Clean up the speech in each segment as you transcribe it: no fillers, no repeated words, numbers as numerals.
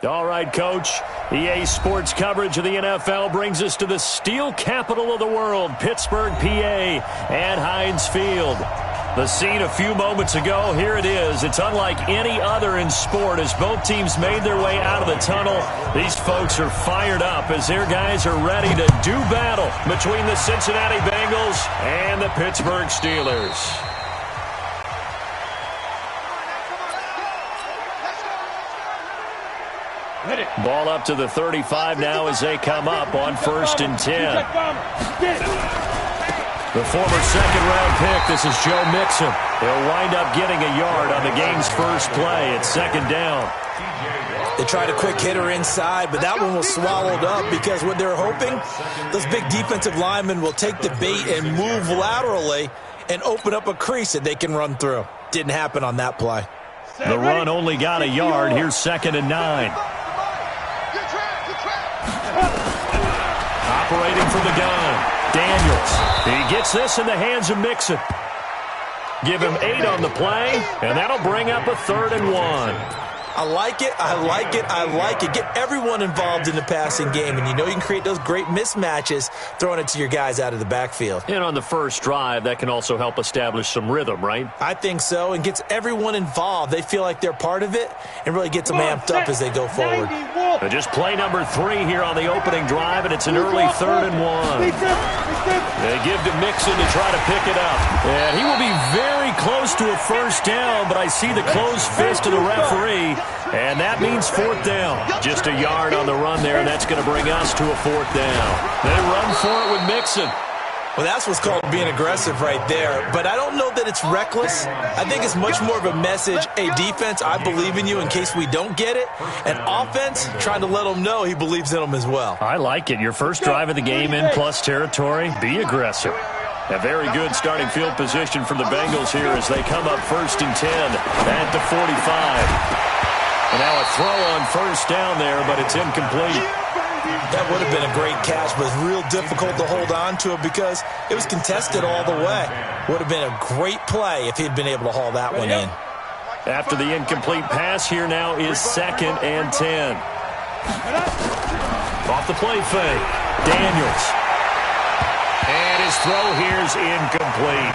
All right, Coach. EA Sports coverage of the NFL brings us to the steel capital of the world, Pittsburgh, PA, and Heinz Field. The scene a few moments ago, here it is. It's unlike any other in sport as both teams made their way out of the tunnel. These folks are fired up as their guys are ready to do battle between the Cincinnati Bengals and the Pittsburgh Steelers. Ball up to the 35 now as they come up on 1st and 10. The former second-round pick, this is Joe Mixon. He'll wind up getting a yard on the game's first play. It's 2nd down. They tried a quick hitter inside, but that one was swallowed up because what they're hoping, those big defensive linemen will take the bait and move laterally and open up a crease that they can run through. Didn't happen on that play. The run only got a yard. Here's 2nd and 9. Operating from the gun, Daniels. He gets this in the hands of Mixon. Give him 8 on the play, and that'll bring up a 3rd and 1. I like it, I like it, I like it. Get everyone involved in the passing game, and you know you can create those great mismatches throwing it to your guys out of the backfield. And on the first drive, that can also help establish some rhythm, right? I think so, and gets everyone involved. They feel like they're part of it and really gets them amped up as they go forward. Just play number 3 here on the opening drive, and it's an early 3rd and 1. They give to Mixon to try to pick it up. And he will be very close to a first down, but I see the closed fist of the referee. And that means 4th down. Just a yard on the run there, and that's going to bring us to a 4th down. They run for it with Mixon. Well, that's what's called being aggressive right there. But I don't know that it's reckless. I think it's much more of a message. Hey, defense, I believe in you in case we don't get it. And offense, trying to let them know he believes in them as well. I like it. Your first drive of the game in plus territory, be aggressive. A very good starting field position for the Bengals here as they come up 1st and 10 at the 45. And now a throw on 1st down there, but it's incomplete. That would have been a great catch, but it's real difficult to hold on to it because it was contested all the way. Would have been a great play if he'd been able to haul that one in. After the incomplete pass, here now is 2nd and 10. Off the play fake, Daniels. And his throw here is incomplete.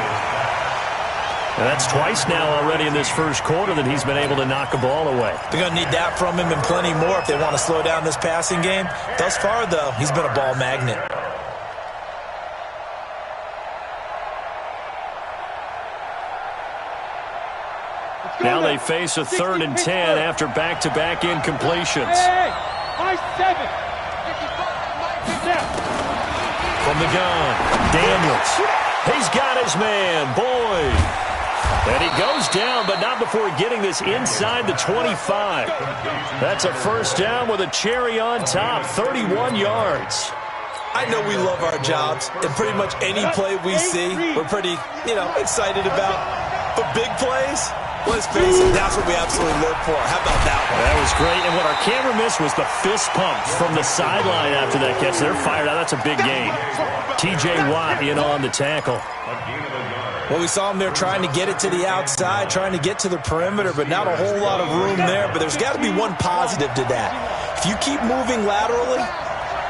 And that's twice now already in this first quarter that he's been able to knock a ball away. They're going to need that from him and plenty more if they want to slow down this passing game. Thus far, though, he's been a ball magnet. Now they face a 3rd and 10 after back-to-back incompletions. From the gun, Daniels. He's got his man, Boyd. And he goes down, but not before getting this inside the 25. That's a 1st down with a cherry on top, 31 yards. I know we love our jobs, and pretty much any play we see, we're pretty, excited about. But big plays, let's face it, that's what we absolutely live for. How about that one? That was great, and what our camera missed was the fist pump from the sideline after that catch. They're fired out. That's a big gain. T.J. Watt in on the tackle. Well, we saw him there trying to get it to the outside, trying to get to the perimeter, but not a whole lot of room there. But there's got to be one positive to that. If you keep moving laterally,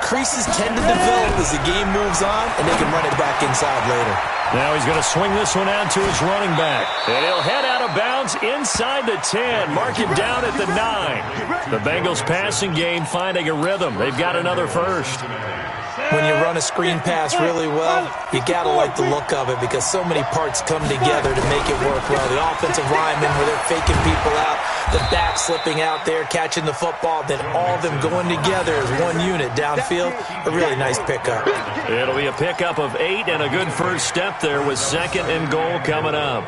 creases tend to develop as the game moves on, and they can run it back inside later. Now he's going to swing this one out to his running back. And he'll head out of bounds inside the 10. Mark him down at the 9. The Bengals passing game finding a rhythm. They've got another first. When you run a screen pass really well, you got to like the look of it because so many parts come together to make it work well. The offensive linemen where they're faking people out, the back slipping out there, catching the football, then all of them going together as one unit downfield. A really nice pickup. It'll be a pickup of 8 and a good first step there with 2nd and goal coming up.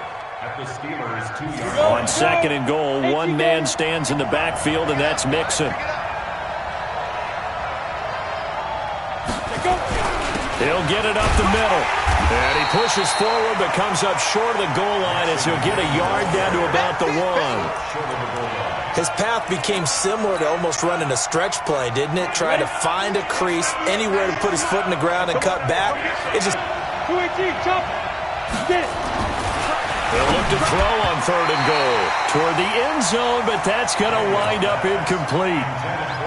On 2nd and goal, one man stands in the backfield, and that's Mixon. He'll get it up the middle. And he pushes forward but comes up short of the goal line as he'll get a yard down to about the 1. His path became similar to almost running a stretch play, didn't it? Trying to find a crease, anywhere to put his foot in the ground and cut back. It just... They'll look to throw on 3rd and goal toward the end zone, but that's going to wind up incomplete.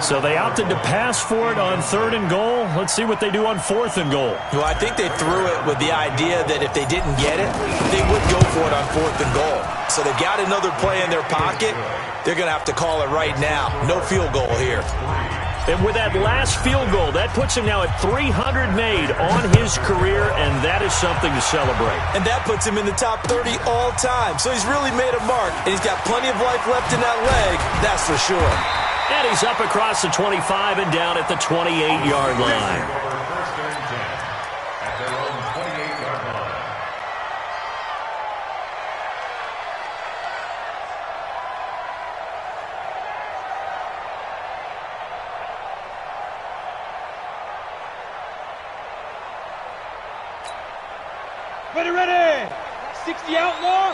So they opted to pass for it on 3rd and goal. Let's see what they do on 4th and goal. Well, I think they threw it with the idea that if they didn't get it, they would go for it on 4th and goal. So they've got another play in their pocket. They're going to have to call it right now. No field goal here. And with that last field goal, that puts him now at 300 made on his career, and that is something to celebrate. And that puts him in the top 30 all time. So he's really made a mark, and he's got plenty of life left in that leg, that's for sure. And he's up across the 25 and down at the 28-yard line. Ready. 60 out more.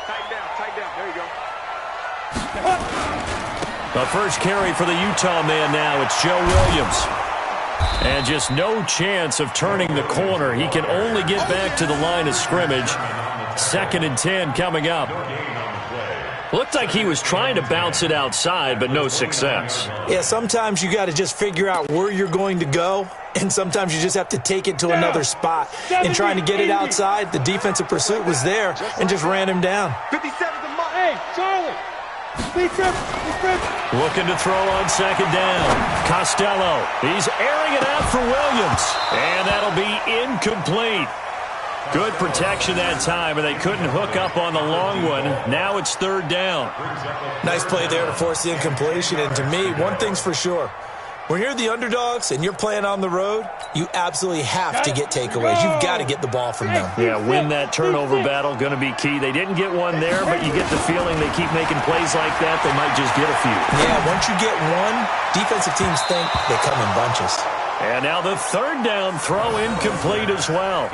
Tighten down. There you go. The first carry for the Utah man now. It's Joe Williams. And just no chance of turning the corner. He can only get back to the line of scrimmage. 2nd and 10 coming up. Looked like he was trying to bounce it outside, but no success. Yeah, sometimes you got to just figure out where you're going to go, and sometimes you just have to take it to another spot. In trying to get it outside, the defensive pursuit was there and just ran him down. 57 to Mike. Hey, Charlie. Big trip. Looking to throw on 2nd down. Costello. He's airing it out for Williams. And that'll be incomplete. Good protection that time, and they couldn't hook up on the long one. Now it's 3rd down. Nice play there to force the incompletion. And to me, one thing's for sure. When you're the underdogs and you're playing on the road, you absolutely have to get takeaways. You've got to get the ball from them. Yeah, win that turnover battle, going to be key. They didn't get one there, but you get the feeling they keep making plays like that, they might just get a few. Yeah, once you get one, defensive teams think they come in bunches. And now the 3rd down throw incomplete as well.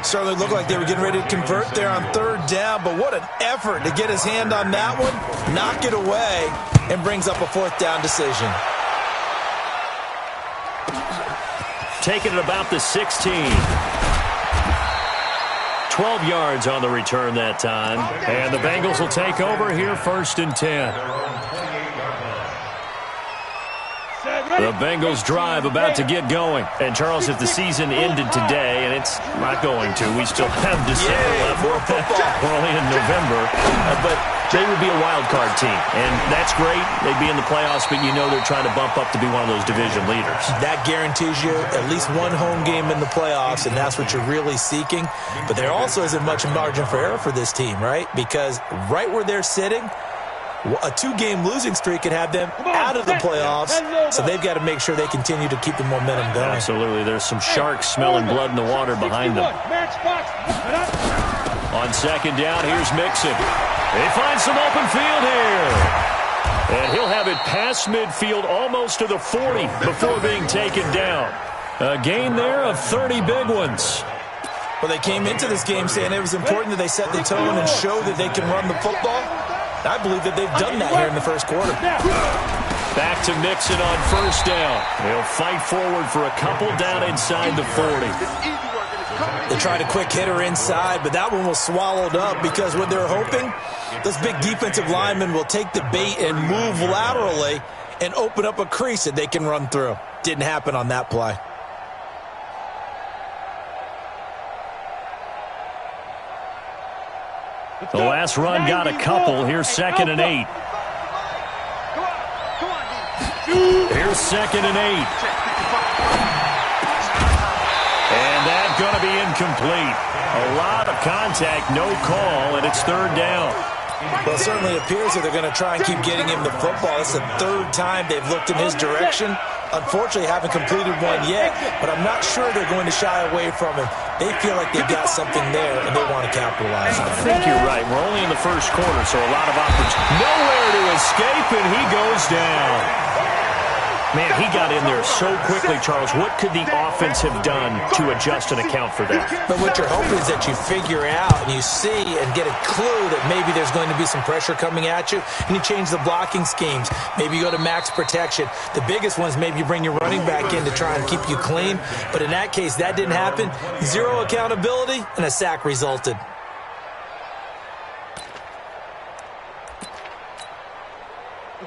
Certainly looked like they were getting ready to convert there on 3rd down, but what an effort to get his hand on that one, knock it away, and brings up a 4th down decision. Taking it about the 16. 12 yards on the return that time. And the Bengals will take over here 1st and 10. The Bengals drive about to get going. And, Charles, if the season ended today, and it's not going to, we still have December left. We're only in November. But they would be a wild card team. And that's great. They'd be in the playoffs, but you know they're trying to bump up to be one of those division leaders. That guarantees you at least one home game in the playoffs, and that's what you're really seeking. But there also isn't much margin for error for this team, right? Because right where they're sitting, a 2-game losing streak could have them out of the playoffs, so they've got to make sure they continue to keep the momentum going. Absolutely. There's some sharks smelling blood in the water behind them. On 2nd down, here's Mixon. They find some open field here. And he'll have it past midfield almost to the 40 before being taken down. A gain there of 30 big ones. Well, they came into this game saying it was important that they set the tone and show that they can run the football. I believe that they've done that here in the first quarter. Back to Mixon on 1st down. They'll fight forward for a couple down inside the 40. They tried a quick hitter inside, but that one was swallowed up because what they're hoping, those big defensive linemen will take the bait and move laterally and open up a crease that they can run through. Didn't happen on that play. The last run got a couple. Here's 2nd and 8. Here's 2nd and 8. And that's going to be incomplete. A lot of contact, no call, and it's 3rd down. Well, it certainly appears that they're going to try and keep getting him the football. It's the 3rd time they've looked in his direction. Unfortunately, haven't completed one yet, but I'm not sure they're going to shy away from him. They feel like they've got something there, and they want to capitalize on it. I think you're right. We're only in the first quarter, so a lot of opportunity. Nowhere to escape, and he goes down. Man, he got in there so quickly, Charles. What could the offense have done to adjust and account for that? But what you're hoping is that you figure out and you see and get a clue that maybe there's going to be some pressure coming at you, and you change the blocking schemes. Maybe you go to max protection. The biggest one is maybe you bring your running back in to try and keep you clean. But in that case, that didn't happen. Zero accountability, and a sack resulted.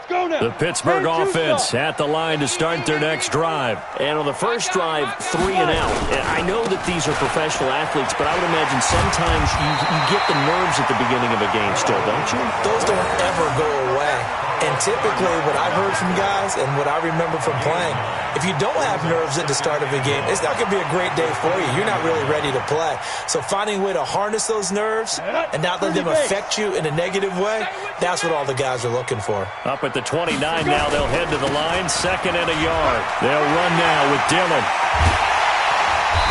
Go now. The Pittsburgh offense at the line to start their next drive. And on the first drive, 3 and out. And I know that these are professional athletes, but I would imagine sometimes you get the nerves at the beginning of a game still, don't you? Those don't ever go away. And typically what I've heard from guys and what I remember from playing, if you don't have nerves at the start of a game, it's not going to be a great day for you. You're not really ready to play. So finding a way to harness those nerves and not let them affect you in a negative way, that's what all the guys are looking for. Up at the 29 now, they'll head to the line, 2nd and a yard. They'll run now with Dillon.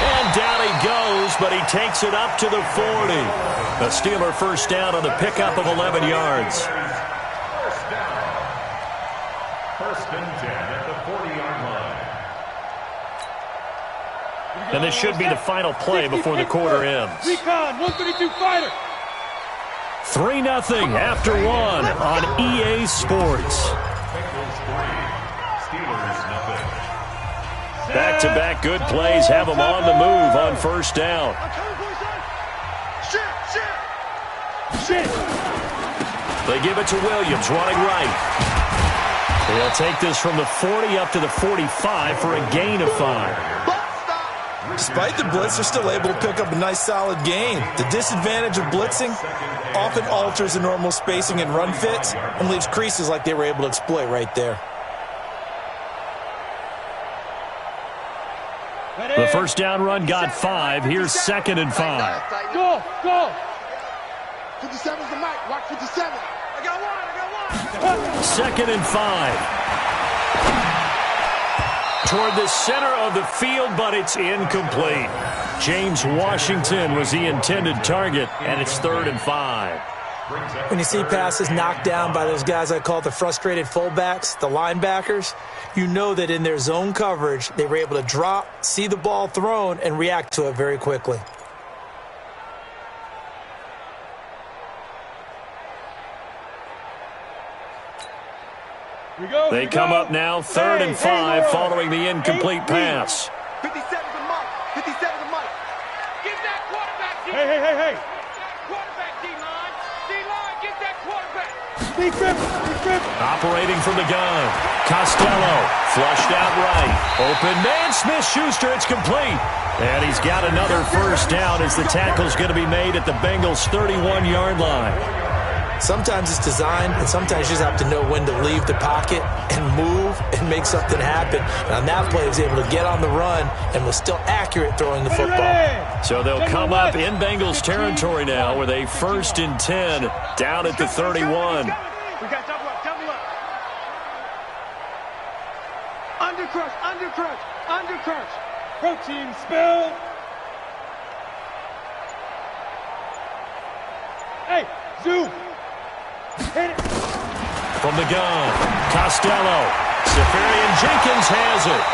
And down he goes, but he takes it up to the 40. A Steeler first down on the pickup of 11 yards. First and 10 at the 40-yard line. And this should be the final play before the quarter ends. Recon, 132 fighter. 3-0 after 1 on EA Sports. Back-to-back good plays have them on the move on first down. They give it to Williams, running right. They'll take this from the 40 up to the 45 for a gain of 5. Despite the blitz, they're still able to pick up a nice solid gain. The disadvantage of blitzing often alters the normal spacing and run fits and leaves creases like they were able to exploit right there. The first down run got 5. Here's 2nd and 5. Go, go. 57's the mic. Watch 57. I got one. 2nd and 5. Toward the center of the field, but it's incomplete. James Washington was the intended target, and it's 3rd and 5. When you see passes knocked down by those guys I call the frustrated fullbacks, the linebackers, you know that in their zone coverage, they were able to drop, see the ball thrown, and react to it very quickly. They come up now, 3rd and 5, following the incomplete pass. 57's the mic. 57's the mic. Get that quarterback, D-line. Hey. Quarterback, D-line. D-line, get that quarterback. Be crippled. Operating from the gun. Costello, flushed out right. Open man, Smith-Schuster, it's complete. And he's got another first down as the tackle's going to be made at the Bengals' 31-yard line. Sometimes it's designed, and sometimes you just have to know when to leave the pocket and move and make something happen. And on that play, he was able to get on the run and was still accurate throwing the football. So they'll come up in Bengals territory now with a 1st and 10 down at the 31. We got double up. Undercrush. Protein spill. Hey, zoom. Hit it. From the gun, Costello. Safarian Jenkins has it.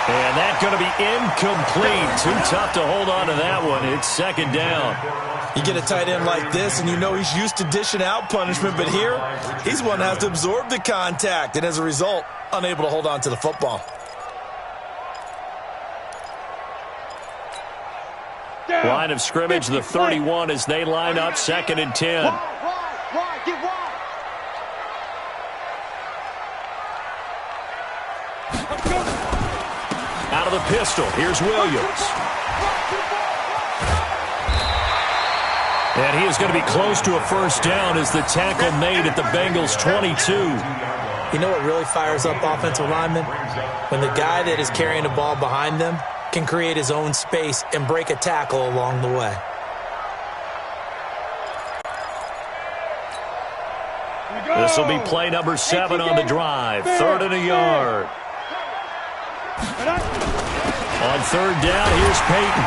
And that's going to be incomplete. Too tough to hold on to that one. It's 2nd down. You get a tight end like this, and you know he's used to dishing out punishment, but here, he's one that has to absorb the contact, and as a result, unable to hold on to the football. Line of scrimmage, the 31 as they line up, 2nd and 10. Wide, get wide. Out of the pistol, here's Williams. And he is going to be close to a first down as the tackle made at the Bengals' 22. You know what really fires up offensive linemen? When the guy that is carrying the ball behind them can create his own space and break a tackle along the way. This will be play number 7 on the drive. 3rd and a yard. On 3rd down, here's Peyton.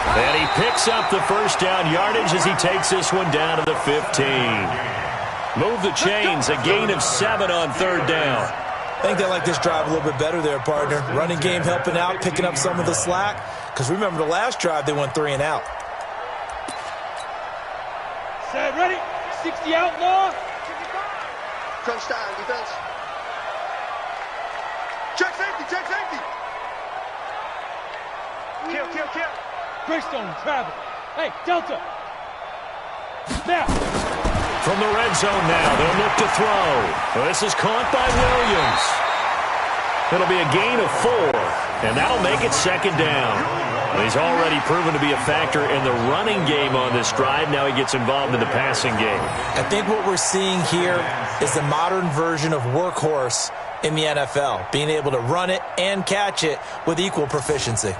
And he picks up the first down yardage as he takes this one down to the 15. Move the chains, a gain of 7 on 3rd down. I think they like this drive a little bit better there, partner. Running game helping out, picking up some of the slack. Because remember the last drive, they went 3 and out. Set, ready. 60 outlaw. Crunch time, defense. Check safety. Kill. Greystone travel. Hey, Delta. Now. From the red zone now, they'll look to throw. This is caught by Williams. It'll be a gain of 4, and that'll make it second down. Well, he's already proven to be a factor in the running game on this drive. Now he gets involved in the passing game. I think what we're seeing here is the modern version of workhorse in the NFL, being able to run it and catch it with equal proficiency.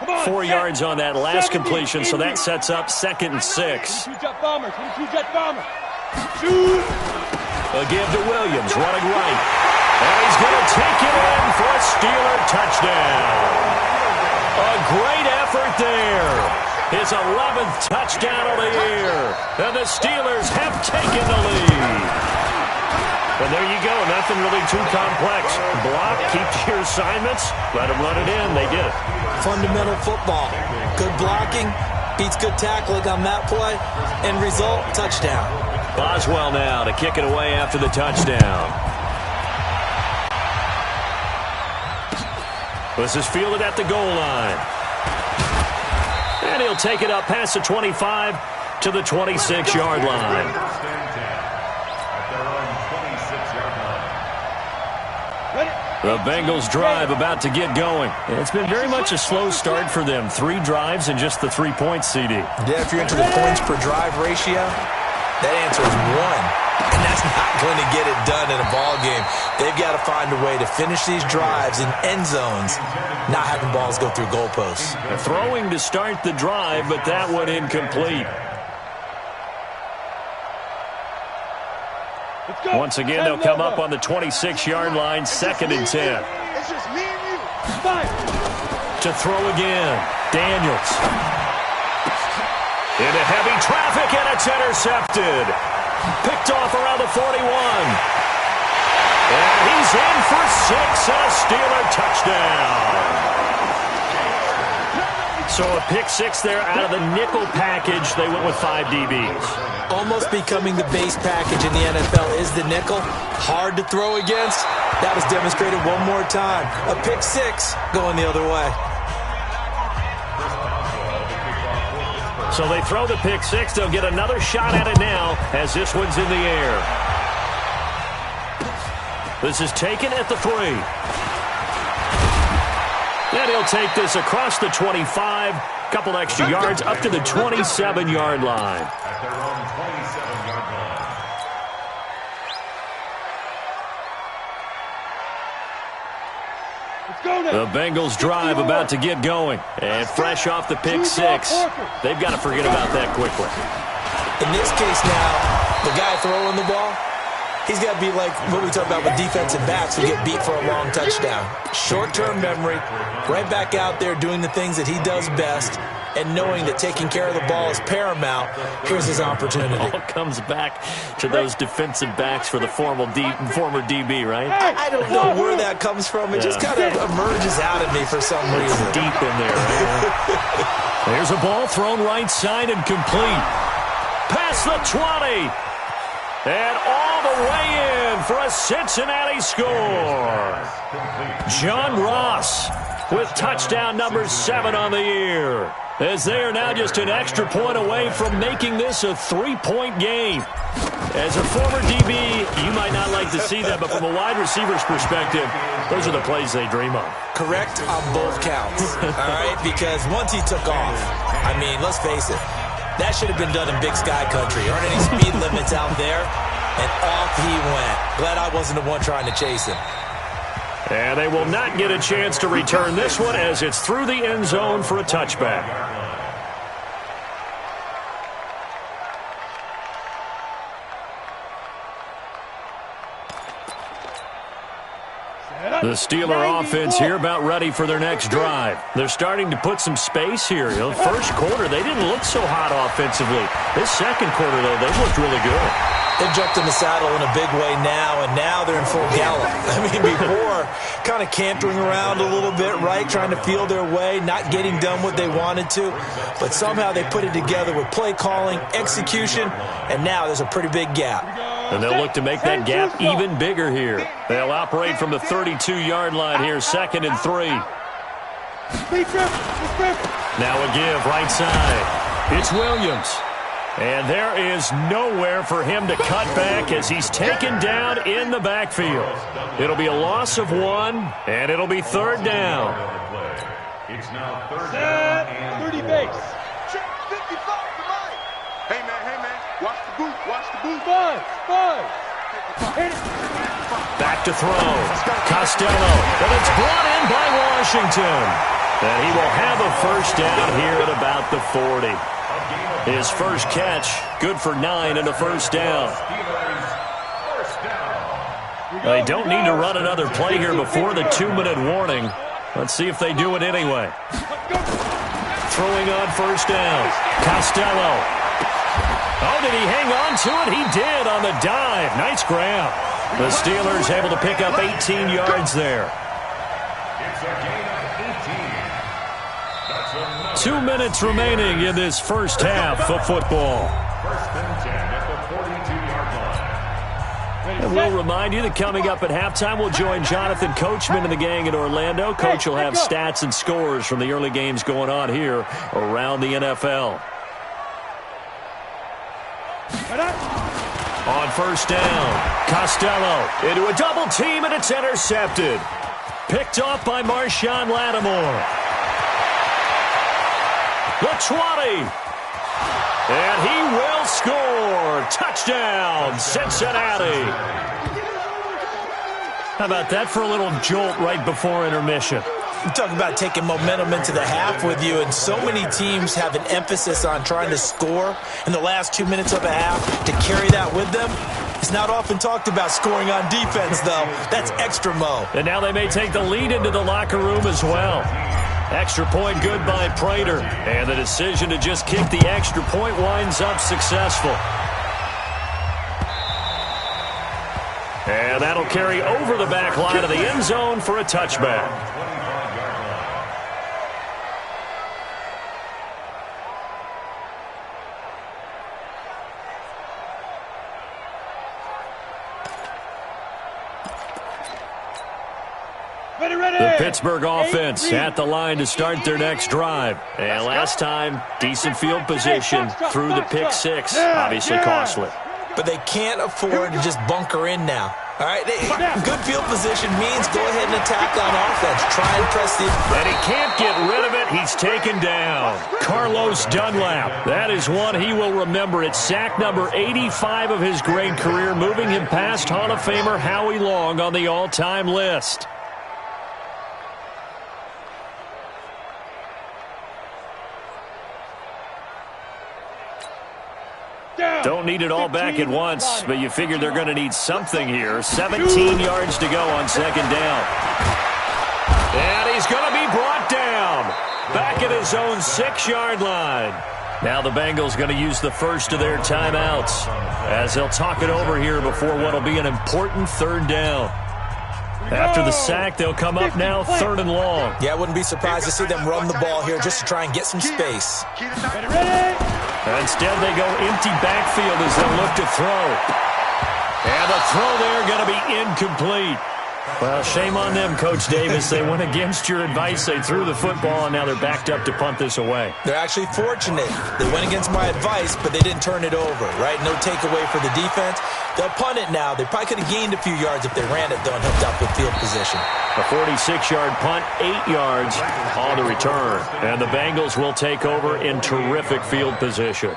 Come on, 4 yards on that last completion, so that sets up 2nd and 6. Two-jet bomber. Two-jet bomber. Shoot. A give to Williams, running right. And he's going to take it in for a Steeler touchdown. A great effort there. His 11th touchdown of the year. And the Steelers have taken the lead. And there you go. Nothing really too complex. Block, keep your assignments, let them run it in. They did it. Fundamental football. Good blocking beats good tackling on that play. End result, touchdown. Boswell now to kick it away after the touchdown. This is fielded at the goal line. And he'll take it up past the 25 to the 26-yard line. The Bengals drive about to get going. It's been very much a slow start for them. 3 drives and just the 3 points, CD. Yeah, if you're into the points per drive ratio, that answer is 1. And that's not going to get it done in a ball game. They've got to find a way to finish these drives in end zones, not having balls go through goalposts. Throwing to start the drive, but that one incomplete. Once again, they'll come up on the 26-yard line, 2nd and 10. It's just me and you. Five. To throw again, Daniels. Into heavy traffic, and it's intercepted. Picked off around the 41. And he's in for 6 and a Steeler touchdown. So a pick 6 there out of the nickel package. They went with 5 DBs. Almost becoming the base package in the NFL is the nickel. Hard to throw against. That was demonstrated one more time. A pick 6 going the other way. So they throw the pick 6. They'll get another shot at it now as this one's in the air. This is taken at the 3. And he'll take this across the 25. Couple extra yards up to the 27-yard line. The Bengals drive about to get going. And fresh off the pick 6, they've got to forget about that quickly. In this case now, the guy throwing the ball, he's got to be like what we talk about with defensive backs who get beat for a long touchdown. Short-term memory, right back out there doing the things that he does best, and knowing that taking care of the ball is paramount. Here's his opportunity. It all comes back to those defensive backs for the former DB, right? I don't know where that comes from. It just kind of emerges out of me for some reason. It's deep in there. Right? There's a ball thrown right side and complete. Past the 20. And all the way in for a Cincinnati score. John Ross with touchdown number 7 on the year. As they are now just an extra point away from making this a 3-point game. As a former DB, you might not like to see that, but from a wide receiver's perspective, those are the plays they dream of. Correct on both counts, all right? Because once he took off, I mean, let's face it, that should have been done in Big Sky Country. Aren't any speed limits out there? And off he went. Glad I wasn't the one trying to chase him. And they will not get a chance to return this one as it's through the end zone for a touchback. The Steeler offense here about ready for their next drive. They're starting to put some space here. You know, first quarter, they didn't look so hot offensively. This second quarter, though, they looked really good. They've jumped in the saddle in a big way now, and now they're in full gallop. I mean, before, kind of cantering around a little bit, right, trying to feel their way, not getting done what they wanted to, but somehow they put it together with play calling, execution, and now there's a pretty big gap. And they'll look to make that gap even bigger here. They'll operate from the 32-yard line here, 2nd and 3. Now a give, right side. It's Williams. And there is nowhere for him to cut back as he's taken down in the backfield. It'll be a loss of 1, and it'll be 3rd down. It's now 3rd down and 30 base. Check 55 tonight. Hey, man. Watch the boot. Five. Hit it. Back to throw. Costello. But it's brought in by Washington. And he will have a 1st down here at about the 40. His first catch, good for 9 and a 1st down. They don't need to run another play here before the 2-minute warning. Let's see if they do it anyway. Throwing on 1st down. Costello. Oh, did he hang on to it? He did on the dive. Nice grab. The Steelers able to pick up 18 yards there. It's a gain of 18. That's another 2 minutes remaining in this first half of football. 1st and 10 at the 42-yard line. And we'll remind you that coming up at halftime, we'll join Jonathan Coachman and the gang in Orlando. Coach will have stats and scores from the early games going on here around the NFL. On 1st down, Costello into a double team, and it's intercepted. Picked off by Marshawn Lattimore. The 20. And he will score. Touchdown, Cincinnati. How about that for a little jolt right before intermission? You talk about taking momentum into the half with you, and so many teams have an emphasis on trying to score in the last 2 minutes of a half to carry that with them. It's not often talked about scoring on defense, though. That's extra mo. And now they may take the lead into the locker room as well. Extra point good by Prater. And the decision to just kick the extra point winds up successful. And that'll carry over the back line of the end zone for a touchback. The Pittsburgh offense at the line to start their next drive. And last time, decent field position through the pick 6. Obviously costly. But they can't afford to just bunker in now. All right, good field position means go ahead and attack on offense. Try and press the... And he can't get rid of it. He's taken down. Carlos Dunlap. That is one he will remember. It's sack number 85 of his great career, moving him past Hall of Famer Howie Long on the all-time list. Don't need it all back at once, but you figure they're going to need something here. 17 yards to go on 2nd down. And he's going to be brought down. Back at his own 6-yard line. Now the Bengals going to use the first of their timeouts as they'll talk it over here before what will be an important 3rd down. After the sack, they'll come up now 3rd and long. Yeah, I wouldn't be surprised to see them run the ball here just to try and get some space. Instead, they go empty backfield as they look to throw. And the throw there going to be incomplete. Well, shame on them, Coach Davis. They went against your advice. They threw the football, and now they're backed up to punt this away. They're actually fortunate. They went against my advice, but they didn't turn it over, right? No takeaway for the defense. They'll punt it now. They probably could have gained a few yards if they ran it, though, and helped out with field position. A 46-yard punt, 8 yards on the return. And the Bengals will take over in terrific field position.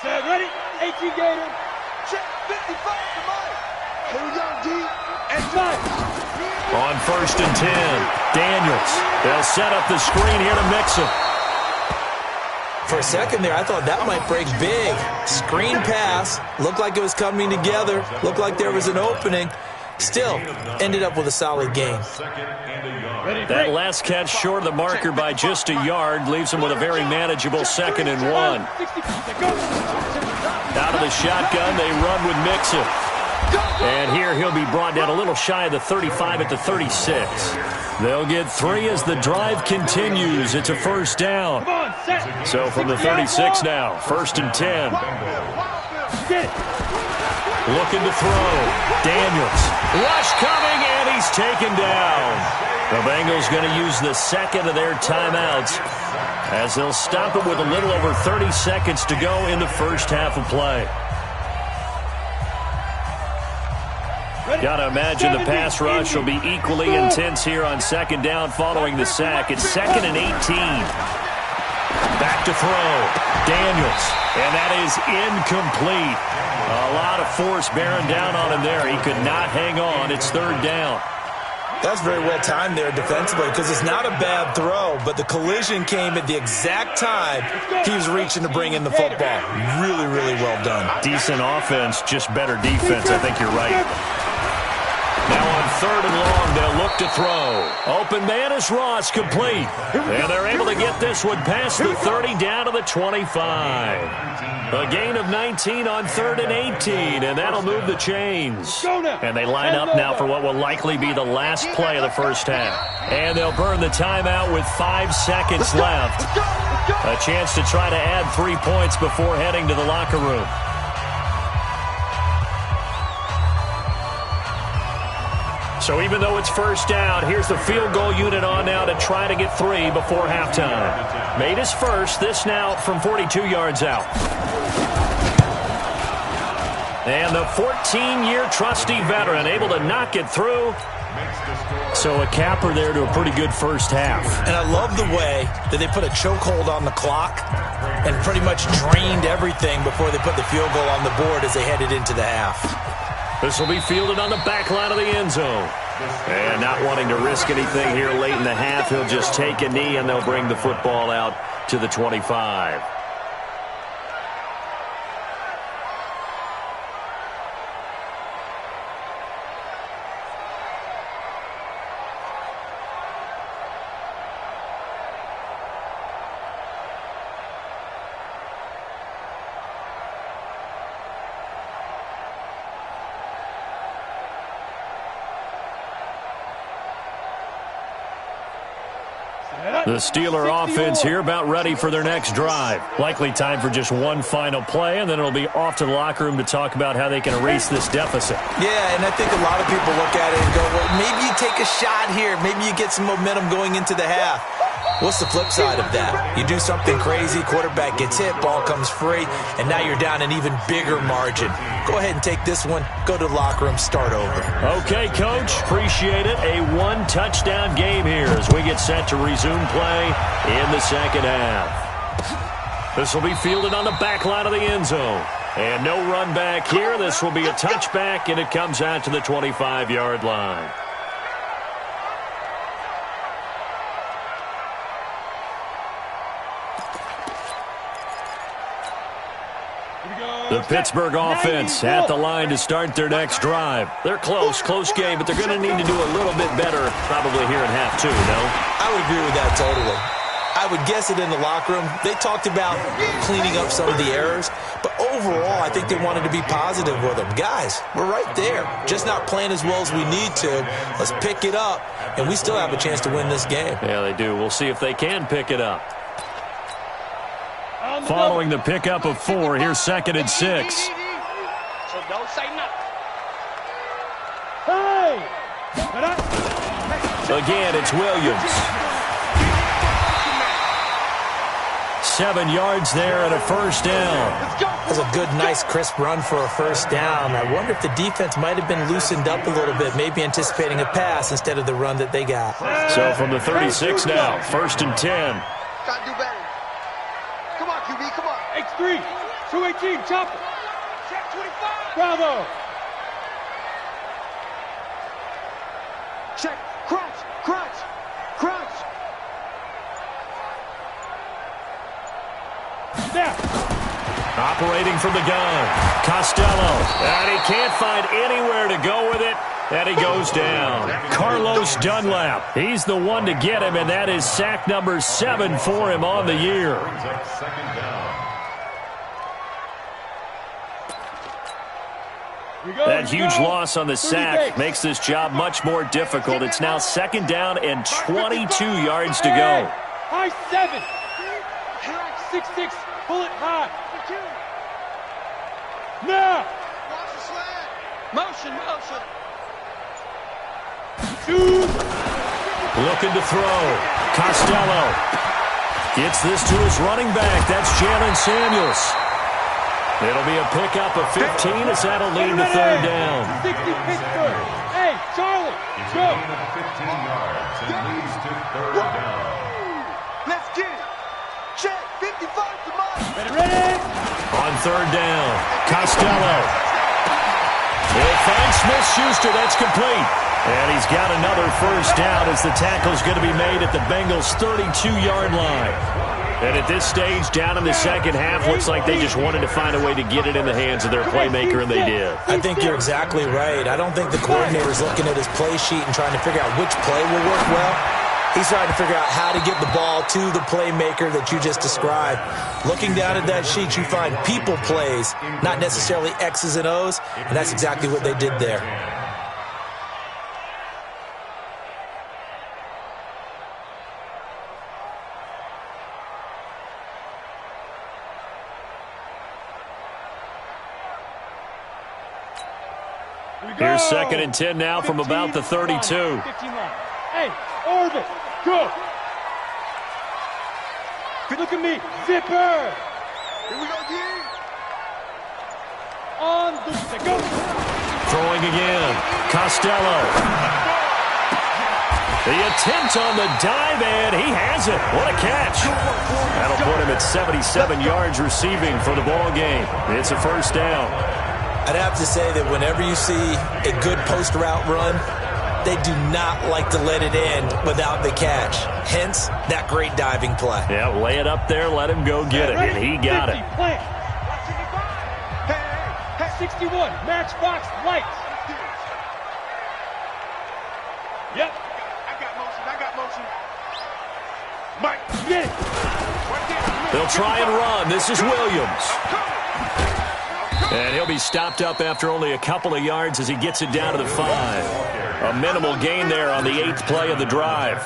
Set, ready? 18 Gator. Check 55 to Mike. Here we go, D. And Mike. On 1st and 10, Daniels. They'll set up the screen here to mix him. For a second there, I thought that might break big. Screen pass. Looked like it was coming together. Looked like there was an opening. Still, ended up with a solid game. That last catch short of the marker by just a yard leaves him with a very manageable 2nd and 1. Out of the shotgun, they run with Mixon. And here he'll be brought down a little shy of the 35 at the 36. They'll get 3 as the drive continues. It's a 1st down. So from the 36 now, 1st and 10. Looking to throw. Daniels. Rush coming, and he's taken down. The Bengals going to use the 2nd of their timeouts as they'll stop it with a little over 30 seconds to go in the first half of play. Got to imagine the pass rush will be equally intense here on 2nd down following the sack. It's 2nd and 18. Back to throw. Daniels. And that is incomplete. A lot of force bearing down on him there. He could not hang on. It's 3rd down. That's very well timed there defensively because it's not a bad throw, but the collision came at the exact time he was reaching to bring in the football. Really, really well done. Decent offense, just better defense. I think you're right. Now on 3rd and long, they'll look to throw. Open man is Ross, complete. And they're able to get this one past the 30 down to the 25. A gain of 19 on 3rd and 18, and that'll move the chains. And they line up now for what will likely be the last play of the first half. And they'll burn the timeout with 5 seconds left. A chance to try to add 3 points before heading to the locker room. So even though it's 1st down, here's the field goal unit on now to try to get 3 before halftime. Made his first, this now from 42 yards out. And the 14-year trusty veteran able to knock it through. So a capper there to a pretty good first half. And I love the way that they put a chokehold on the clock and pretty much drained everything before they put the field goal on the board as they headed into the half. This will be fielded on the back line of the end zone. And not wanting to risk anything here late in the half, he'll just take a knee and they'll bring the football out to the 25. The Steeler offense here about ready for their next drive. Likely time for just one final play, and then it'll be off to the locker room to talk about how they can erase this deficit. Yeah, and I think a lot of people look at it and go, well, maybe you take a shot here. Maybe you get some momentum going into the half. What's the flip side of that? You do something crazy, quarterback gets hit, ball comes free, and now you're down an even bigger margin. Go ahead and take this one, go to the locker room, start over. Okay, Coach, appreciate it. A one-touchdown game here as we get set to resume play in the second half. This will be fielded on the back line of the end zone. And no run back here. This will be a touchback, and it comes out to the 25-yard line. The Pittsburgh offense at the line to start their next drive. They're close game, but they're going to need to do a little bit better probably here in half 2, no? I would agree with that totally. I would guess it in the locker room. They talked about cleaning up some of the errors, but overall, I think they wanted to be positive with them. Guys, we're right there. Just not playing as well as we need to. Let's pick it up, and we still have a chance to win this game. Yeah, they do. We'll see if they can pick it up. Following the pickup of 4, here's 2nd and 6. So don't say nothing. Hey! Again, it's Williams. 7 yards there and a first down. That's a good, nice, crisp run for a first down. I wonder if the defense might have been loosened up a little bit, maybe anticipating a pass instead of the run that they got. So from the 36 now, 1st and 10. Gotta do better. Come on, QB, come on. X3, 218, chopper. Check 25. Bravo. Check. Crunch. Now. Operating from the gun, Costello. And he can't find anywhere to go with it. And he goes down. Carlos Dunlap. He's the one to get him, and that is sack number 7 for him on the year. Second down. That huge loss on the sack makes this job much more difficult. It's now second down and 22 yards to go. High 7. 6-6. Pull it high. Now. Motion. Looking to throw. Costello gets this to his running back. That's Jalen Samuels. It'll be a pickup of 15 as that'll lead to third down. 60 Pittsburgh. Hey, Charlie, go. 15 yards and leads to third down. Let's get it. Check. 55 to mine. Ready? On third down, Costello. He'll find Smith-Schuster. That's complete. And he's got another first down as the tackle's going to be made at the Bengals' 32-yard line. And at this stage, down in the second half, looks like they just wanted to find a way to get it in the hands of their playmaker, and they did. I think you're exactly right. I don't think the coordinator's looking at his play sheet and trying to figure out which play will work well. He's trying to figure out how to get the ball to the playmaker that you just described. Looking down at that sheet, you find people plays, not necessarily X's and O's, and that's exactly what they did there. Here's second and 10 now from about the 32. 15 line. Hey, Orbit, go. Look at me, zipper. Here we go, D. On the go. Throwing again, Costello. The attempt on the dive, and he has it. What a catch. That'll put him at 77 yards receiving for the ball game. It's a first down. I'd have to say that whenever you see a good post route run, they do not like to let it end without the catch. Hence, that great diving play. Yeah, lay it up there, let him go get it, and he got it. Hey, 61, matchbox lights. Yep. I got motion. Mike, get it. They'll try and run. This is Williams. And he'll be stopped up after only a couple of yards as he gets it down to the 5. A minimal gain there on the 8th play of the drive.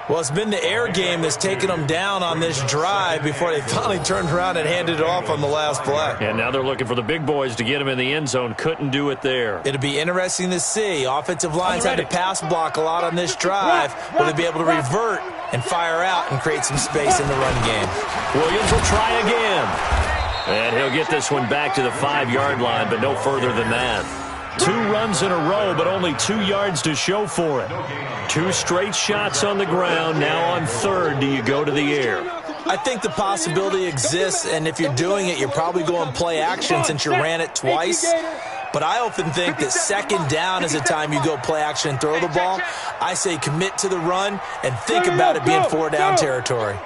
Well, it's been the air game that's taken them down on this drive before they finally turned around and handed it off on the last play. And now they're looking for the big boys to get him in the end zone. Couldn't do it there. It'll be interesting to see. Offensive lines had to pass block a lot on this drive. Will they be able to revert and fire out and create some space in the run game? Williams will try again. And he'll get this one back to the 5-yard line, but no further than that. 2 runs in a row, but only 2 yards to show for it. 2 straight shots on the ground. Now on third, do you go to the air? I think the possibility exists, and if you're doing it, you're probably going play action since you ran it twice. But I often think that second down is the time you go play action and throw the ball. I say commit to the run and think about it being 4-down territory.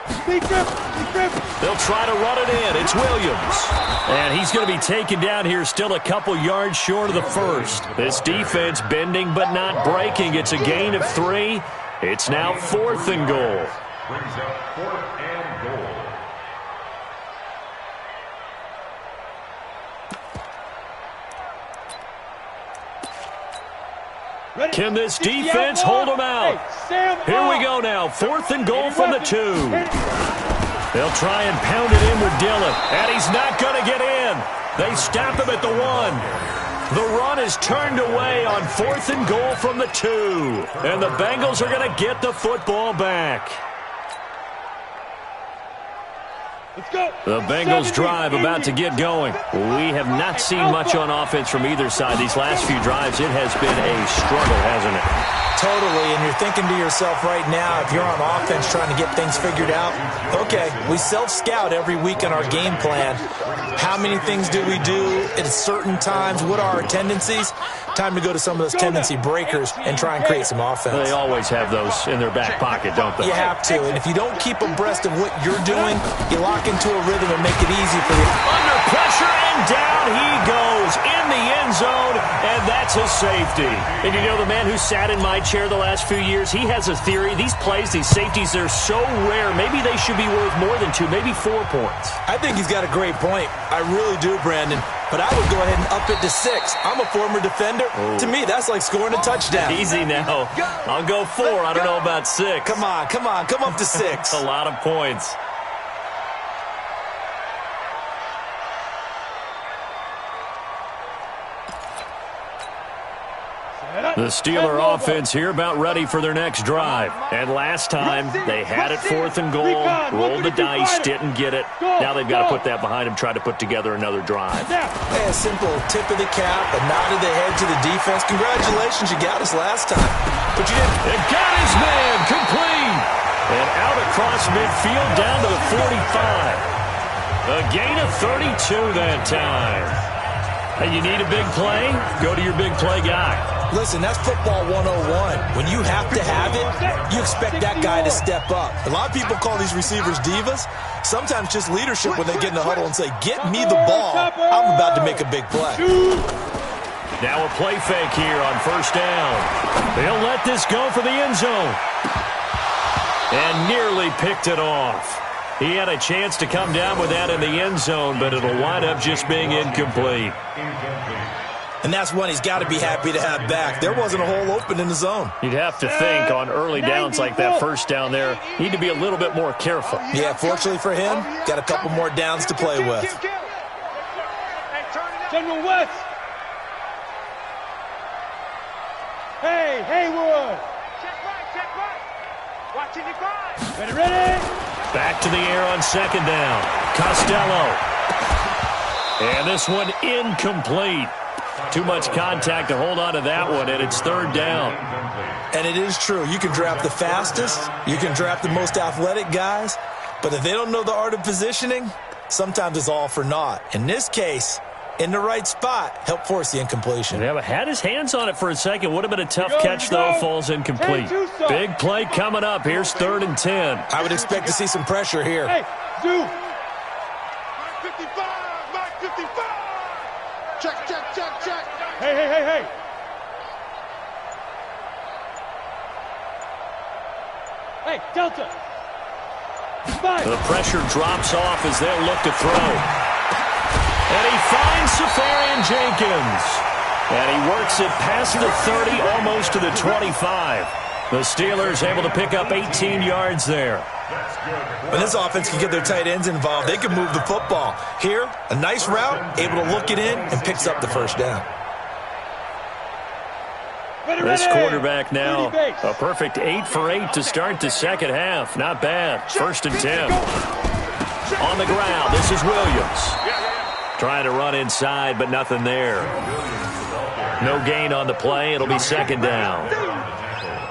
They'll try to run it in. It's Williams. And he's going to be taken down here still a couple yards short of the first. This defense bending but not breaking. It's a gain of 3. It's now 4th and goal. Brings up 4th and goal. Can this defense hold him out? Here we go now. 4th and goal from the 2. They'll try and pound it in with Dillon. And he's not going to get in. They stop him at the 1. The run is turned away on 4th and goal from the 2. And the Bengals are going to get the football back. The Bengals drive about to get going. We have not seen much on offense from either side. These last few drives, it has been a struggle, hasn't it? Totally, and you're thinking to yourself right now, if you're on offense trying to get things figured out, okay, we self-scout every week on our game plan. How many things do we do at certain times? What are our tendencies? Time to go to some of those tendency breakers and try and create some offense. They always have those in their back pocket, don't they? You have to, and if you don't keep abreast of what you're doing, you lock into a rhythm and make it easy for you. Under pressure, and down he goes in the end zone, and that's a safety. And you know, the man who sat in my chair the last few years, he has a theory. These plays, these safeties, they're so rare. Maybe they should be worth more than 2, maybe 4 points. I think he's got a great point. I really do, Brandon. But I would go ahead and up it to 6. I'm a former defender. Oh. To me, that's like scoring a touchdown. Easy now. I'll go 4. I don't know about 6. Come on. Come up to 6. A lot of points. The Steeler offense here about ready for their next drive. And last time, they had it 4th and goal, rolled the dice, didn't get it. Now they've got to put that behind them, try to put together another drive. A simple tip of the cap, a nod of the head to the defense. Congratulations, you got us last time. But you didn't. It got his man complete. And out across midfield down to the 45. A gain of 32 that time. Hey, you need a big play? Go to your big play guy. Listen, that's football 101. When you have to have it, you expect that guy to step up. A lot of people call these receivers divas. Sometimes just leadership when they get in the huddle and say, get me the ball. I'm about to make a big play. Now a play fake here on 1st down. They'll let this go for the end zone. And nearly picked it off. He had a chance to come down with that in the end zone, but it'll wind up just being incomplete. And that's one he's got to be happy to have back. There wasn't a hole open in the zone. You'd have to think on early downs like that 1st down there, need to be a little bit more careful. Yeah, fortunately for him, got a couple more downs to play with. General West. Hey, Haywood. Check right. Watching your guard. Ready. Back to the air on 2nd down. Costello. And this one incomplete. Too much contact to hold on to that one, and it's 3rd down. And it is true. You can draft the fastest. You can draft the most athletic guys. But if they don't know the art of positioning, sometimes it's all for naught. In this case, in the right spot, help force the incompletion. Yeah, but had his hands on it for a second. Would have been a tough catch, though. Falls incomplete. Big play coming up. Here's 3rd and 10. I would expect to see some pressure here. Hey, Zoo. Mark 55. Check. Hey. Hey, Delta. 5. The pressure drops off as they'll look to throw. And he finds Safarian Jenkins. And he works it past the 30, almost to the 25. The Steelers able to pick up 18 yards there. When this offense can get their tight ends involved, they can move the football. Here, a nice route, able to look it in, and picks up the 1st down. This quarterback now, a perfect 8 for 8 to start the 2nd half. Not bad. 1st and 10. On the ground, this is Williams. Trying to run inside, but nothing there. No gain on the play. It'll be 2nd down.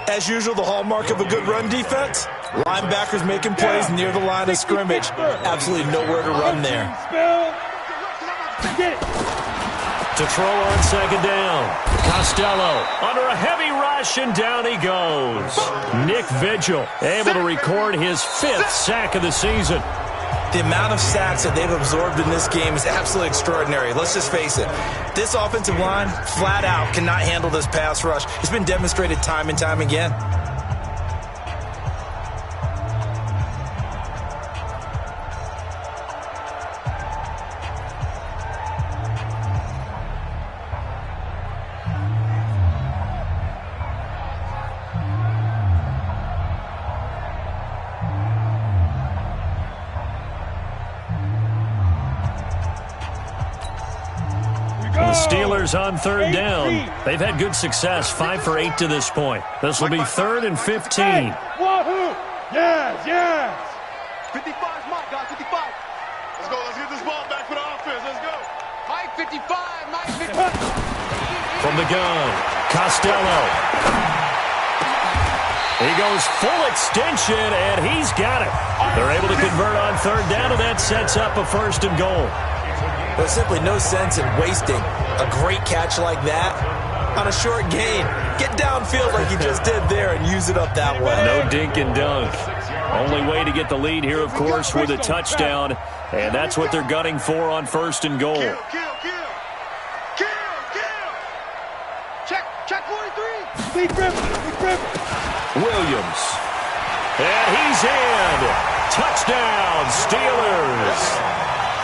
As usual, the hallmark of a good run defense, linebackers making plays near the line of scrimmage. Absolutely nowhere to run there. To throw on 2nd down. Costello under a heavy rush, and down he goes. Nick Vigil able to record his 5th sack of the season. The amount of sacks that they've absorbed in this game is absolutely extraordinary. Let's just face it. This offensive line, flat out, cannot handle this pass rush. It's been demonstrated time and time again. Steelers on 3rd down. They've had good success, 5 for 8 to this point. This will be 3rd and 15. Waru! Yes! 55's Mike, guys, 55. Let's go, let's get this ball back for the offense, let's go. Mike 55. From the gun, Costello. He goes full extension, and he's got it. They're able to convert on 3rd down, and that sets up a 1st and goal. There's simply no sense in wasting a great catch like that on a short gain. Get downfield like you just did there and use it up that way. No dink and dunk. Only way to get the lead here, of course, with a touchdown. And that's what they're gunning for on 1st and goal. Kill. Check 43. Williams. And he's in. Touchdown, Steelers.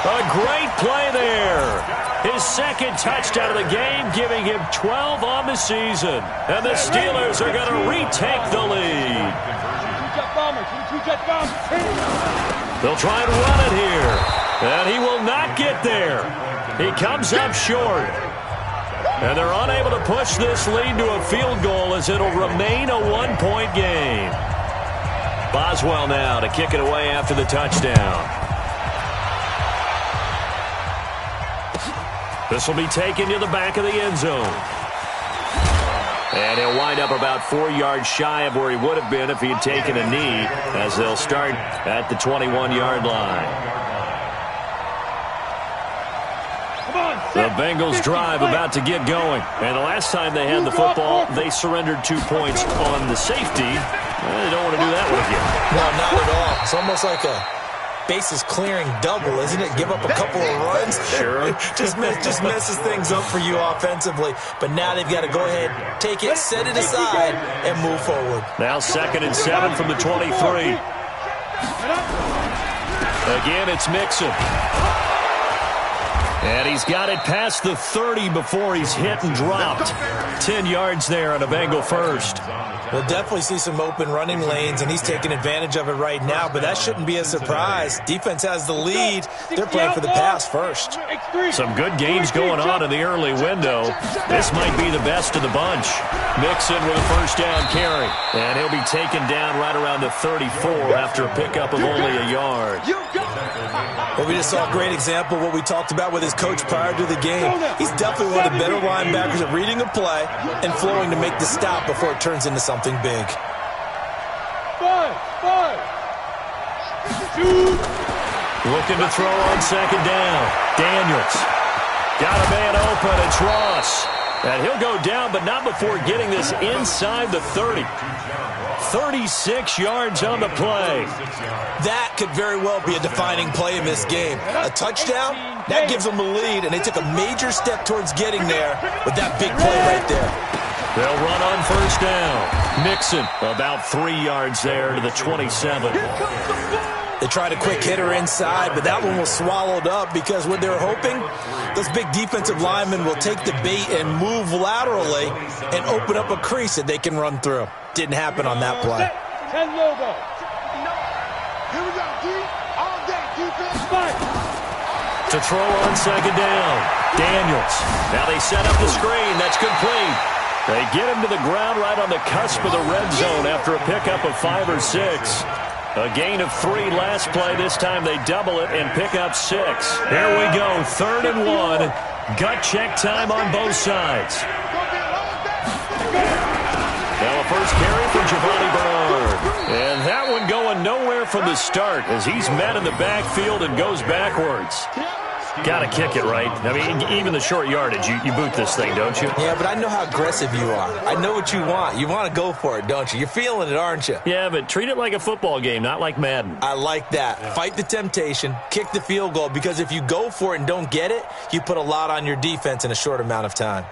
A great play there. His 2nd touchdown of the game, giving him 12 on the season. And the Steelers are going to retake the lead. They'll try and run it here. And he will not get there. He comes up short. And they're unable to push this lead to a field goal as it'll remain a 1-point game. Boswell now to kick it away after the touchdown. This will be taken to the back of the end zone. And he'll wind up about 4 yards shy of where he would have been if he had taken a knee, as they'll start at the 21-yard line. The Bengals drive about to get going. And the last time they had the football, they surrendered 2 points on the safety. They don't want to do that one again. No, not at all. It's almost like a bases clearing double, isn't it? Give up a couple of runs. Sure. just messes things up for you offensively. But now they've got to go ahead, take it, set it aside, and move forward. Now 2nd and 7 from the 23. Again, it's Mixon. And he's got it past the 30 before he's hit and dropped. 10 yards there on a Bengal first. We'll definitely see some open running lanes, and he's taking advantage of it right now, but that shouldn't be a surprise. Defense has the lead. They're playing for the pass first. Some good games going on in the early window. This might be the best of the bunch. Mixon with a 1st down carry. And he'll be taken down right around the 34 after a pickup of only a yard. Well, we just saw a great example of what we talked about with his coach prior to the game. He's definitely one of the better linebackers at reading a play and flowing to make the stop before it turns into something big. 5. Looking to throw on 2nd down. Daniels. Got a man open. It's Ross. And he'll go down, but not before getting this inside the 30. 36 yards on the play. That could very well be a defining play in this game. A touchdown, that gives them a lead, and they took a major step towards getting there with that big play right there. They'll run on 1st down. Mixon about 3 yards there to the 27. They tried a quick hitter inside, but that one was swallowed up because what they're hoping, those big defensive linemen will take the bait and move laterally and open up a crease that they can run through. Didn't happen on that play. 10 logo. Here we go, D. All day, defense. To throw on 2nd down. Daniels. Now they set up the screen. That's complete. They get him to the ground right on the cusp of the red zone after a pickup of 5 or 6. A gain of 3 last play. This time they double it and pick up 6. Here we go. 3rd and 1. Gut check time on both sides. Now a first carry for Giovanni Bernard. And that one going nowhere from the start as he's met in the backfield and goes backwards. Got to kick it, right? I mean, even the short yardage, you boot this thing, don't you? Yeah, but I know how aggressive you are. I know what you want. You want to go for it, don't you? You're feeling it, aren't you? Yeah, but treat it like a football game, not like Madden. I like that. Yeah. Fight the temptation, kick the field goal, because if you go for it and don't get it, you put a lot on your defense in a short amount of time.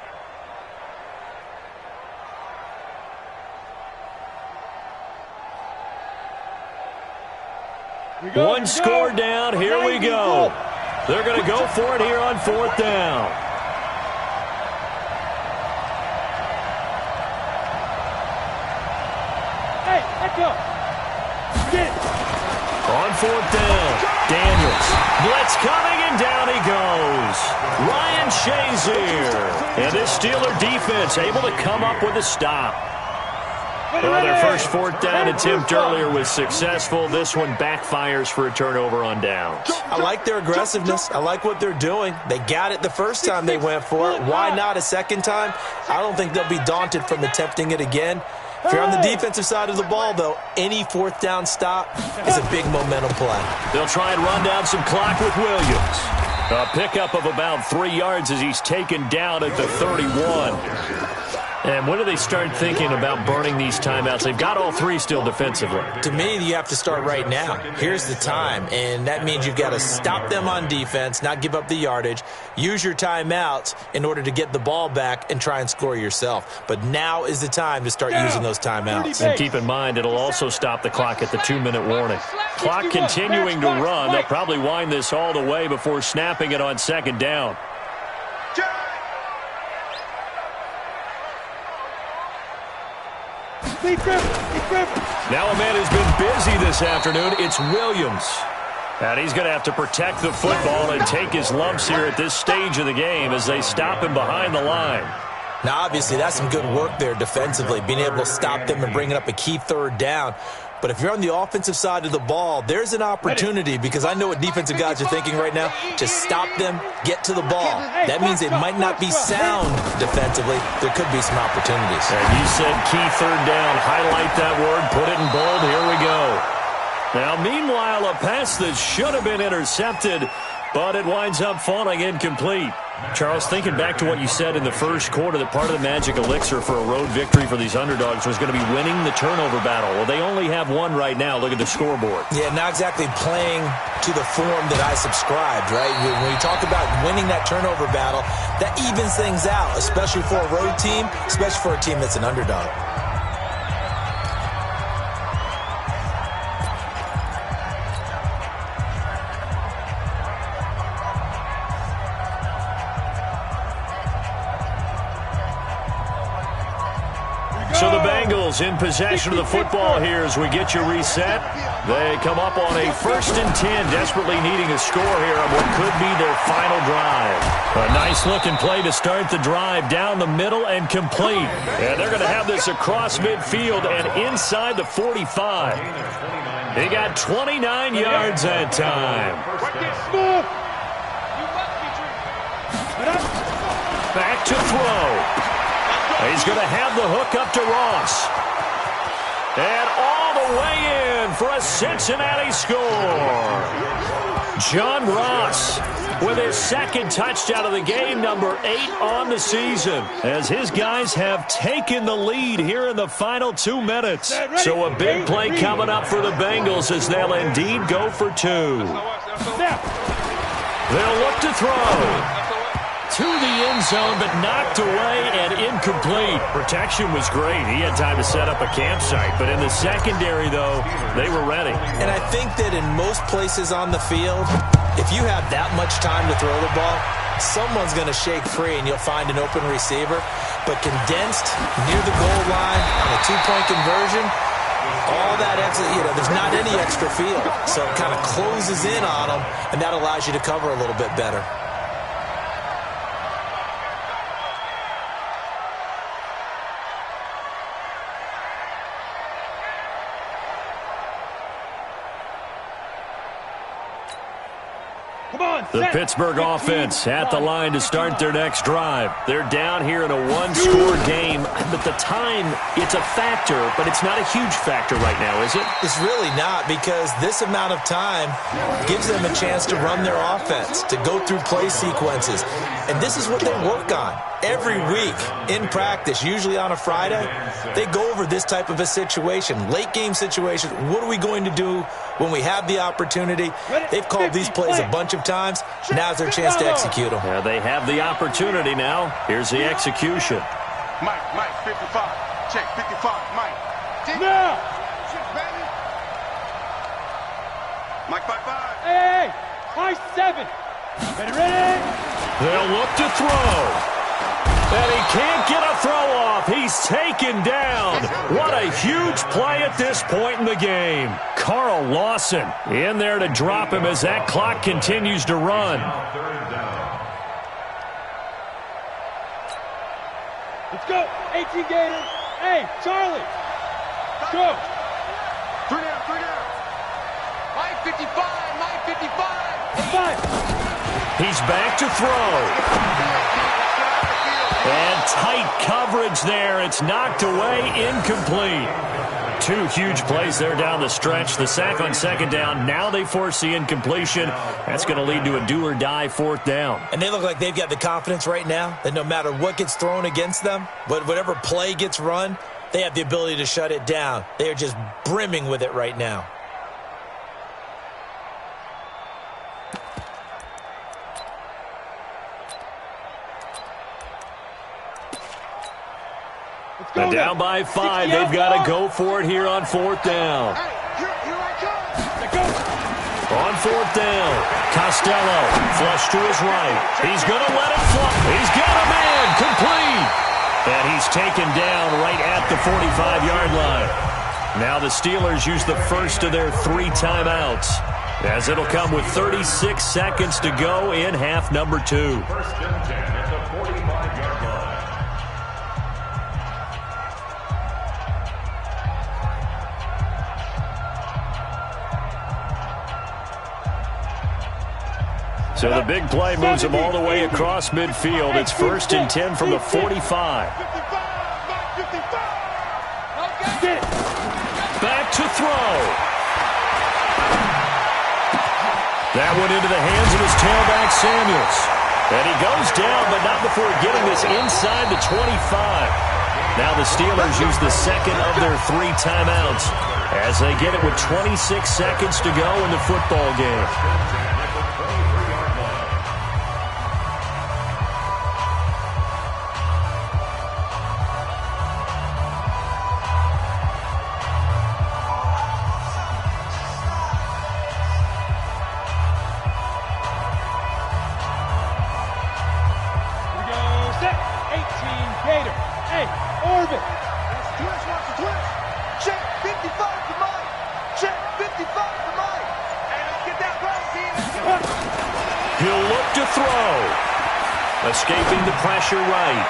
One score down. Here we go. They're going to go for it here on 4th down. Hey, let's go. On 4th down, Daniels. Blitz coming, and down he goes. Ryan Shazier. And this Steeler defense able to come up with a stop. Well, their first 4th down attempt earlier was successful. This one backfires for a turnover on downs. I like their aggressiveness. I like what they're doing. They got it the first time they went for it. Why not a second time? I don't think they'll be daunted from attempting it again. If you're on the defensive side of the ball, though, any 4th down stop is a big momentum play. They'll try and run down some clock with Williams. A pickup of about 3 yards as he's taken down at the 31. And when do they start thinking about burning these timeouts? They've got all 3 still defensively. To me, you have to start right now. Here's the time, and that means you've got to stop them on defense, not give up the yardage, use your timeouts in order to get the ball back and try and score yourself. But now is the time to start using those timeouts. And keep in mind, it'll also stop the clock at the 2-minute warning. Clock continuing to run. They'll probably wind this all the way before snapping it on 2nd down. Now a man who's been busy this afternoon, it's Williams. And he's going to have to protect the football and take his lumps here at this stage of the game as they stop him behind the line. Now, obviously, that's some good work there defensively, being able to stop them and bringing up a key 3rd down. But if you're on the offensive side of the ball, there's an opportunity, because I know what defensive guys are thinking right now, to stop them, get to the ball. That means it might not be sound defensively. There could be some opportunities. And you said key 3rd down. Highlight that word. Put it in bold. Here we go. Now, meanwhile, a pass that should have been intercepted, but it winds up falling incomplete. Charles, thinking back to what you said in the first quarter, that part of the magic elixir for a road victory for these underdogs was going to be winning the turnover battle. Well, they only have one right now. Look at the scoreboard. Yeah, not exactly playing to the form that I subscribed, right? When you talk about winning that turnover battle, that evens things out, especially for a road team, especially for a team that's an underdog. So the Bengals in possession of the football here as we get you reset. They come up on a 1st and 10, desperately needing a score here on what could be their final drive. A nice-looking play to start the drive down the middle and complete. And they're going to have this across midfield and inside the 45. They got 29 yards that time. Back to throw. He's going to have the hook up to Ross. And all the way in for a Cincinnati score. John Ross with his 2nd touchdown of the game, number 8 on the season, as his guys have taken the lead here in the final 2 minutes. So a big play coming up for the Bengals as they'll indeed go for 2. They'll look to throw. To the end zone, but knocked away and incomplete. Protection was great. He had time to set up a campsite. But in the secondary, though, they were ready. And I think that in most places on the field, if you have that much time to throw the ball, someone's going to shake free and you'll find an open receiver. But condensed near the goal line on a 2-point conversion, all that extra, there's not any extra field. So it kind of closes in on them, and that allows you to cover a little bit better. The Pittsburgh offense at the line to start their next drive. They're down here in a 1-score game, but the time, it's a factor, but it's not a huge factor right now, is it? It's really not, because this amount of time gives them a chance to run their offense, to go through play sequences. And this is what they work on every week in practice, usually on a Friday. They go over this type of a situation, late game situation. What are we going to do when we have the opportunity? They've called these plays a bunch of times. Now's their chance to execute them. Yeah, they have the opportunity now. Here's the execution. Mike, 55. Check, 55. Mike. Now! Mike, 55. Hey! High 7. Ready? They'll look to throw. And he can't get a throw off. He's taken down. What a huge play at this point in the game. Carl Lawson in there to drop him as that clock continues to run. Let's go. 18 Gators. Hey, Charlie. Go. 3 down. Mike 55. Mike 55. 5. He's back to throw. And tight coverage there. It's knocked away, incomplete. Two huge plays there down the stretch. The sack on second down. Now they force the incompletion. That's going to lead to a do-or-die fourth down. And they look like they've got the confidence right now that no matter what gets thrown against them, whatever play gets run, they have the ability to shut it down. They are just brimming with it right now. And down by 5. They've got to go for it here on fourth down. On fourth down, Costello, flush to his right. He's going to let it fly. He's got a man, complete. And he's taken down right at the 45-yard line. Now the Steelers use the first of their 3 timeouts, as it'll come with 36 seconds to go in half number 2. First and 10 at the 45-yard line. So the big play moves them all the way across midfield. It's first and 10 from the 45. Back to throw. That went into the hands of his tailback, Samuels. And he goes down, but not before getting this inside the 25. Now the Steelers use the second of their 3 timeouts as they get it with 26 seconds to go in the football game. He'll look to throw. Escaping the pressure right.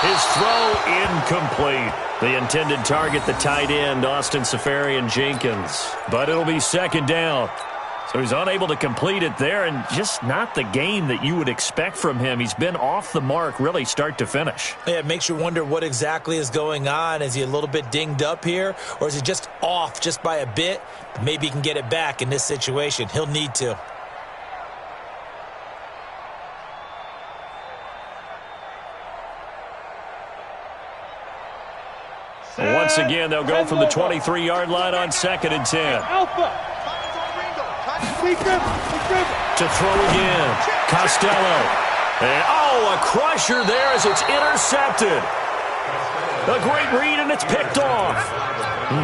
His throw incomplete. The intended target, the tight end, Austin Seferian-Jenkins. But it'll be second down. So he's unable to complete it there, and just not the game that you would expect from him. He's been off the mark really start to finish. Yeah, it makes you wonder what exactly is going on. Is he a little bit dinged up here, or is he just off just by a bit? Maybe he can get it back in this situation. He'll need to. Once again, they'll go from the 23-yard line on second and 10. To throw again. Costello. And, a crusher there as it's intercepted. A great read, and it's picked off.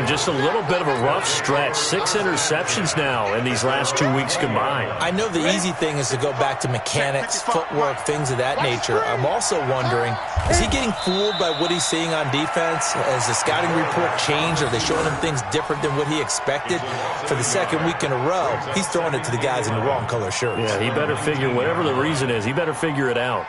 Just a little bit of a rough stretch. 6 interceptions now in these last 2 weeks combined. I know the easy thing is to go back to mechanics, footwork, things of that nature. I'm also wondering, is he getting fooled by what he's seeing on defense? Has the scouting report changed? Are they showing him things different than what he expected? For the second week in a row, he's throwing it to the guys in the wrong color shirts. Yeah, he better figure, whatever the reason is, he better figure it out.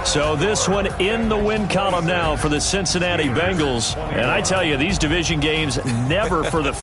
So this one in the win column now for the Cincinnati Bengals. And I tell you, these division games never for the